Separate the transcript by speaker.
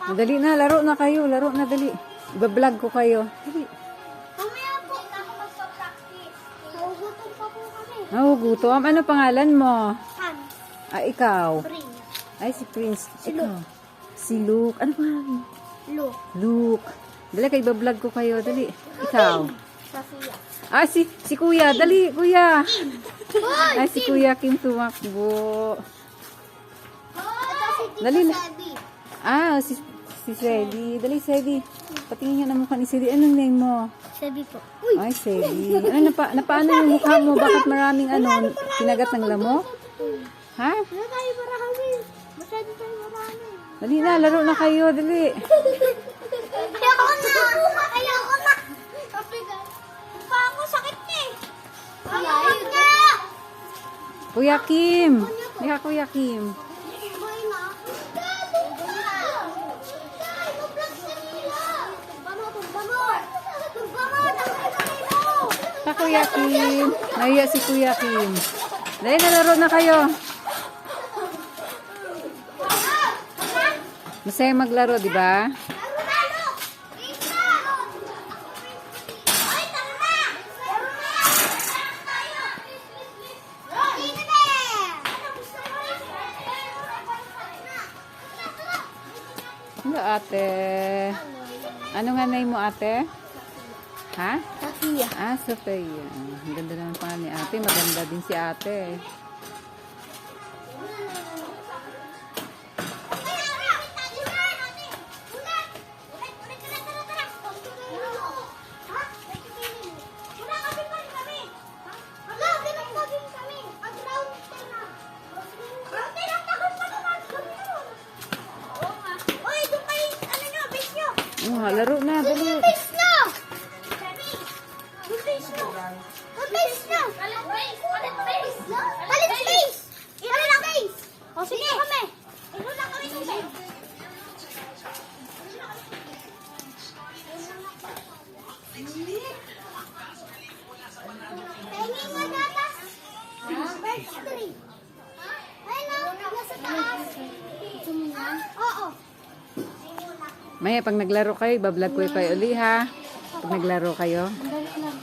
Speaker 1: Madali na, laro na kayo. Laro na, dali. Iba-vlog ko kayo. Dali.
Speaker 2: Mamaya po, ako magpa-practice. Nahugutom pa po kami.
Speaker 1: Nahugutom. Ano pangalan mo?
Speaker 2: Sam.
Speaker 1: Ah, ikaw.
Speaker 2: Bring.
Speaker 1: Ay, si Prince.
Speaker 2: Si
Speaker 1: Ikaw. Si Luke. Ano pangalan mo?
Speaker 2: Look.
Speaker 1: Luke. Dali, kayo iba-vlog ko kayo. Dali. Ikaw.
Speaker 2: Sofia.
Speaker 1: Ah, si Kuya. Dali, Kuya.
Speaker 2: Hoy!
Speaker 1: Ay, si Kuya Kim tumakbo. Dali na. Ah, si Sedi. Dali, Sedi. Patingin nga na mukha ni Sedi. Anong name mo?
Speaker 2: Sabi po.
Speaker 1: Ay, Sedi. Ano, napaano yung mukha mo? Bakit maraming kinagat ng lamok? Ha?
Speaker 2: Wala tayo marami. Masyado tayo marami.
Speaker 1: Dali na, laro na kayo. Dali.
Speaker 2: Ayoko na! Ayoko na! Pa ako sakit na eh. Ayoko na!
Speaker 1: Kuya Kim. Hindi ka, Kuya Kim. Ka, Kuya Kim. Nahiya si Kuya Kim. Dali, nalaro na kayo. Masaya maglaro, di ba? Hello, ate. Ano nga name mo, ate? Ha?
Speaker 2: Sofia.
Speaker 1: Ah, Sophia. Ang ganda naman pa ni ate. Maganda din si ate. Oh, laro na. Dali.
Speaker 2: O sige kami. Ito na kami tubig. Tingin nga gatas. Birthday. Ay na, nasa taas. Oo.
Speaker 1: Maya, pag naglaro kayo, ibablog ko kayo uli, ha? Pag naglaro kayo.